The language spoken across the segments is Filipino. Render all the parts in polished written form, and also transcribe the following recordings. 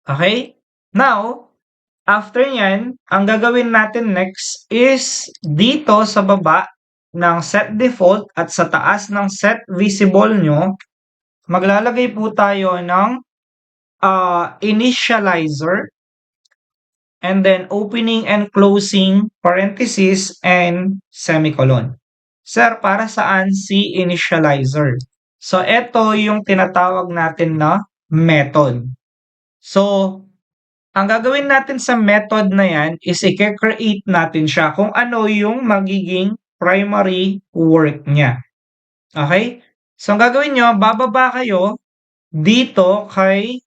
Okay? Now, after nyan, ang gagawin natin next is dito sa baba ng set default at sa taas ng set visible nyo, maglalagay po tayo ng initializer and then opening and closing parenthesis and semicolon. Sir, para saan si initializer? So, ito yung tinatawag natin na method. So, ang gagawin natin sa method na yan is i-create natin siya kung ano yung magiging primary work niya. Okay? So, ang gagawin nyo, bababa kayo dito kay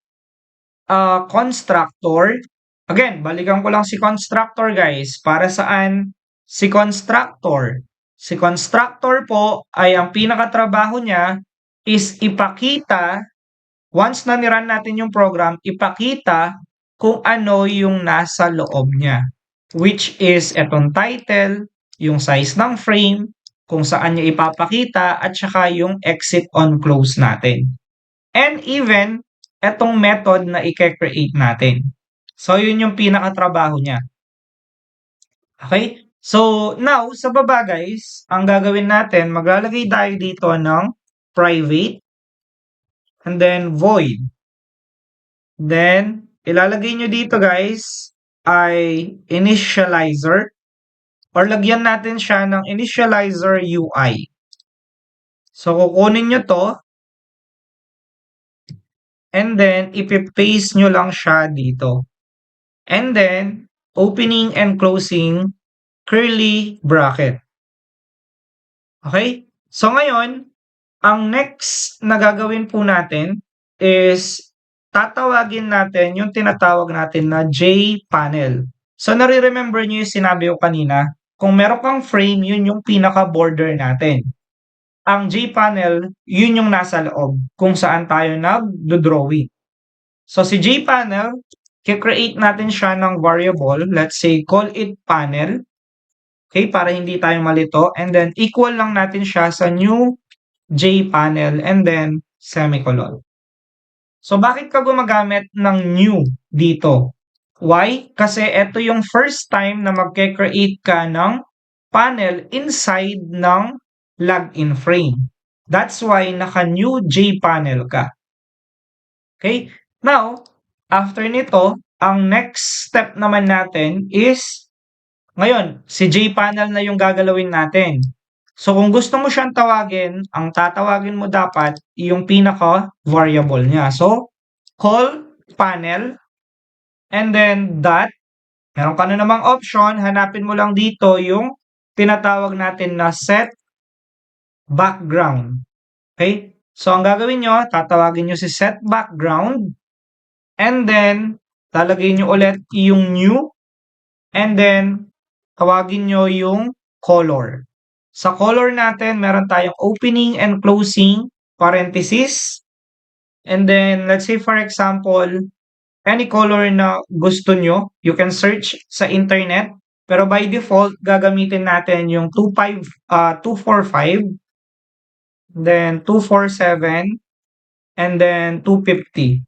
constructor. Again, balikan ko lang si constructor guys. Para saan si constructor? Si constructor po ay ang pinakatrabaho niya is ipakita, once na niran natin yung program, ipakita kung ano yung nasa loob niya. Which is etong title, yung size ng frame, kung saan niya ipapakita, at saka yung exit on close natin. And even, etong method na i-create natin. So, yun yung pinakatrabaho niya. Okay? So, now, sa baba guys, ang gagawin natin, maglalagay tayo dito ng private and then void. Then, ilalagay nyo dito guys ay initializer or lagyan natin siya ng initializer UI. So, kukunin nyo to and then ipipaste nyo lang siya dito. And then, opening and closing curly bracket. Okay? So, ngayon, ang next na gagawin po natin is tatawagin natin yung tinatawag natin na J-panel. So, nare-remember nyo yung sinabi ko kanina, kung meron kang frame, yun yung pinaka-border natin. Ang J-panel, yun yung nasa loob kung saan tayo nag-drawing. So, si J-panel, i-create natin siya ng variable. Let's say, call it panel. Okay, para hindi tayo malito. And then, equal lang natin siya sa new J-panel and then semicolon. So, bakit ka gumagamit ng new dito? Why? Kasi ito yung first time na magke-create ka ng panel inside ng login frame. That's why naka-new J-panel ka. Okay? Now, after nito, ang next step naman natin is, ngayon, si J-panel na yung gagalawin natin. So, kung gusto mo siyang tawagin, ang tatawagin mo dapat yung pinaka-variable niya. So, call panel and then dot. Meron ka na namang option, hanapin mo lang dito yung tinatawag natin na set background. Okay? So, ang gagawin nyo, tatawagin nyo si set background and then, lalagay nyo ulit yung new and then, tawagin nyo yung color. Sa color natin, meron tayong opening and closing parenthesis. And then, let's say for example, any color na gusto nyo, you can search sa internet. Pero by default, gagamitin natin yung 245, then 247, and then 250.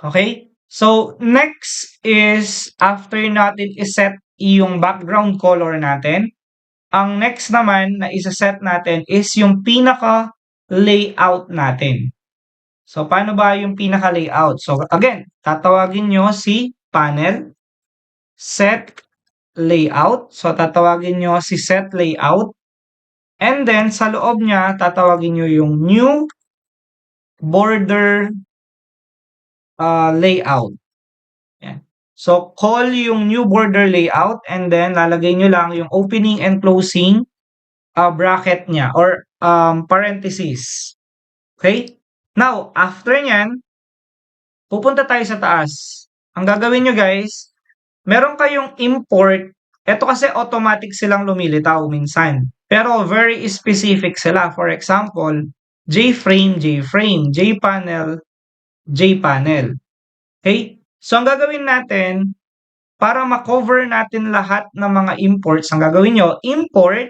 Okay? So, next is, after natin iset yung background color natin, ang next naman na isa-set natin is yung pinaka-layout natin. So, paano ba yung pinaka-layout? So, again, tatawagin nyo si panel, set layout. So, tatawagin nyo si set layout. And then, sa loob niya, tatawagin nyo yung new border layout. Yan. So, call yung new border layout and then lalagay nyo lang yung opening and closing bracket niya or parenthesis. Okay? Now, after nyan, pupunta tayo sa taas. Ang gagawin nyo guys, meron kayong import. Ito kasi automatic silang lumilitaw minsan. Pero very specific sila. For example, JFrame, JFrame, JPanel, JPanel. Okay? So, ang gagawin natin, para ma-cover natin lahat ng mga imports, ang gagawin nyo, import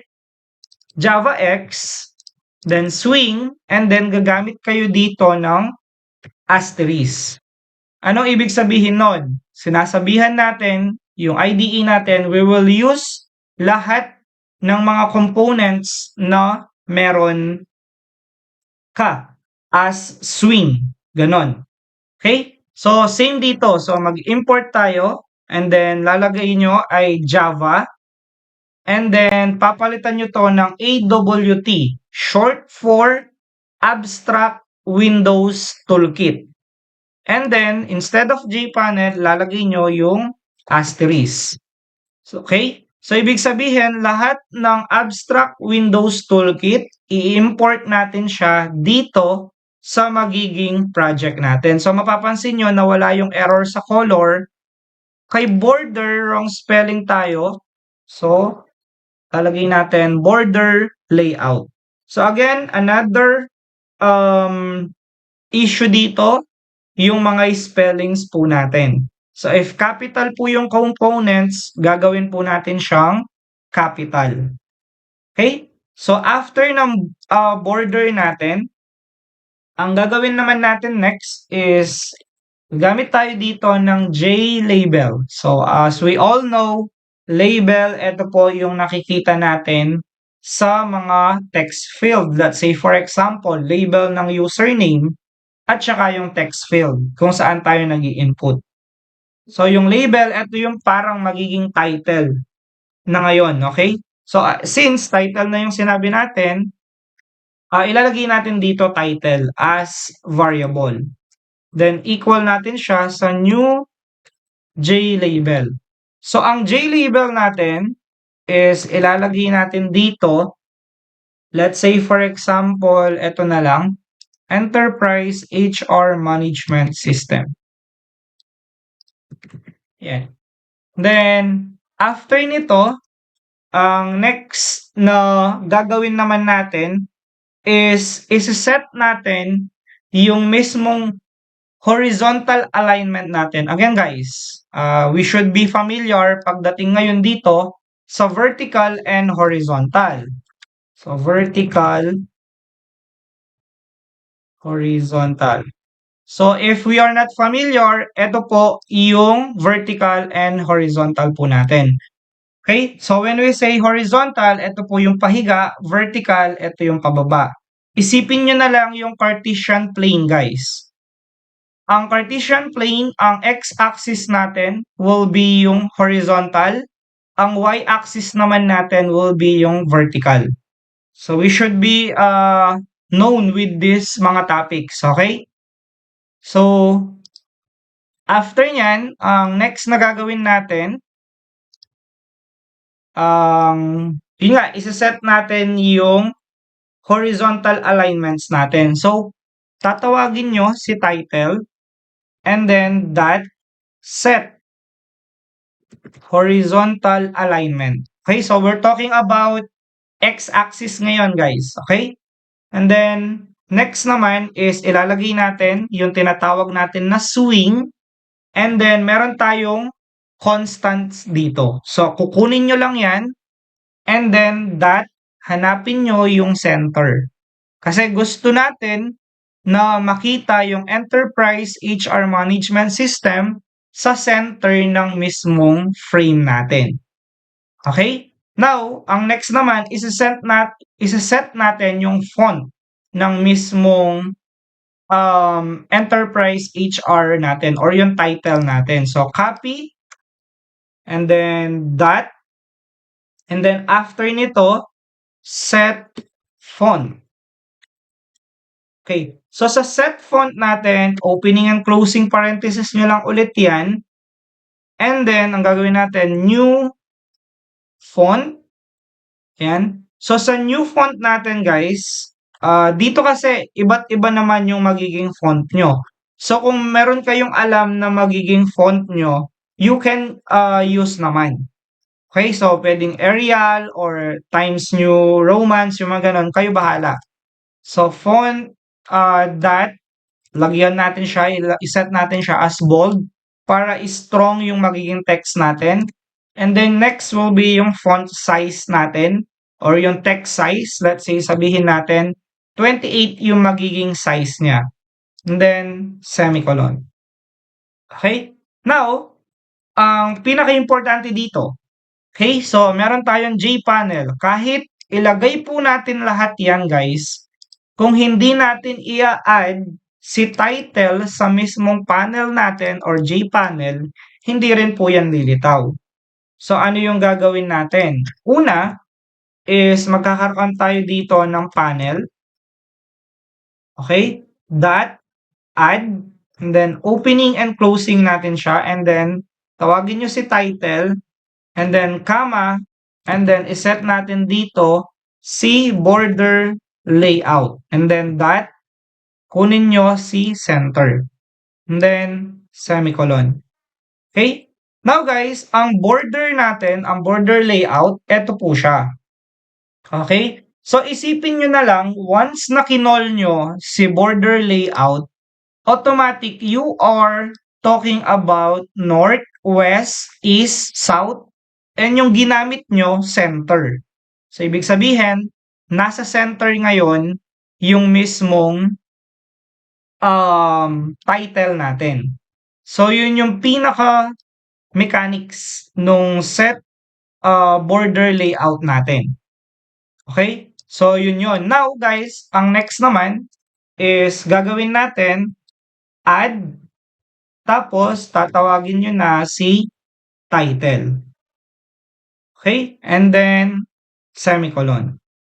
JavaX, then swing, and then gagamit kayo dito ng asterisk. Anong ibig sabihin nun? Sinasabihan natin, yung IDE natin, we will use lahat ng mga components na meron ka as swing. Ganon. Okay? So, same dito. So, mag-import tayo and then lalagay nyo ay Java and then papalitan nyo to ng AWT, short for Abstract Windows Toolkit. And then, instead of JPanel, lalagay nyo yung asterisk. So, okay? So, ibig sabihin, lahat ng Abstract Windows Toolkit, i-import natin siya dito sa magiging project natin. So, mapapansin nyo na wala yung error sa color. Kay border, wrong spelling tayo. So, lalagay natin border layout. So, again, another issue dito, yung mga spellings po natin. So, if capital po yung components, gagawin po natin siyang capital. Okay? So, after ng border natin, ang gagawin naman natin next is gamit tayo dito ng JLabel. So, as we all know, label, ito po yung nakikita natin sa mga text field. Let's say, for example, label ng username at saka yung text field kung saan tayo nag-i-input. So, yung label, ito yung parang magiging title na ngayon, okay? So, since title na yung sinabi natin, ilalagay natin dito title as variable. Then, equal natin siya sa new JLabel. So, ang JLabel natin is ilalagay natin dito, let's say for example, ito na lang, Enterprise HR Management System. Yan. Then, after nito, ang next na gagawin naman natin is isi-set natin yung mismong horizontal alignment natin. Again guys, we should be familiar pagdating ngayon dito sa vertical and horizontal. So, vertical, horizontal. So, if we are not familiar, ito po yung vertical and horizontal po natin. Okay? So, when we say horizontal, ito po yung pahiga, vertical, ito yung pababa. Isipin nyo na lang yung Cartesian plane, guys. Ang Cartesian plane, ang x-axis natin will be yung horizontal. Ang y-axis naman natin will be yung vertical. So, we should be known with these mga topics, okay? So, after nyan, ang next na gagawin natin, yun nga, isa-set natin yung horizontal alignments natin. So, tatawagin nyo si title and then that set horizontal alignment. Okay, so we're talking about x-axis ngayon, guys. Okay? And then, next naman is ilalagay natin yung tinatawag natin na swing and then meron tayong constants dito. So, kukunin nyo lang yan and then that, hanapin nyo yung center. Kasi gusto natin na makita yung Enterprise HR Management System sa center ng mismong frame natin. Okay? Now, ang next naman, isa-set natin yung font ng mismong Enterprise HR natin or yung title natin. So, copy and then that and then after nito, set font. Okay. So, sa set font natin, opening and closing parenthesis nyo lang ulit yan. And then, ang gagawin natin, new font. Yan. So, sa new font natin, guys, dito kasi, iba't iba naman yung magiging font nyo. So, kung meron kayong alam na magiging font nyo, you can use naman. Okay? So, pwedeng Arial or Times New Roman, yung mga ganun. Kayo bahala. So, font that, lagyan natin siya, iset natin siya as bold para strong yung magiging text natin. And then next will be yung font size natin or yung text size. Let's say sabihin natin 28 yung magiging size niya. And then semicolon. Okay? Now, ang pinakaimportante dito, okay, so meron tayong JPanel. Kahit ilagay po natin lahat yan guys, kung hindi natin ia-add si title sa mismong panel natin or JPanel, hindi rin po yan lilitaw. So ano yung gagawin natin? Una is magkakaroon tayo dito ng panel. Okay? Dot, add, and then opening and closing natin siya, and then tawagin nyo si title, and then comma, and then iset natin dito si border layout, and then dot, kunin nyo si center, and then semicolon. Okay? Now guys, ang border natin, ang border layout, eto po siya. Okay? So isipin nyo na lang, once na kinol nyo si border layout, automatic you are talking about north, west, east, south, and yung ginamit nyo, center. So ibig sabihin, nasa center ngayon yung mismong title natin. So yun yung pinaka mechanics nung set border layout natin. Okay? So yun yun. Now guys, ang next naman is gagawin natin add, tapos tatawagin nyo na si title. Okay? And then semicolon.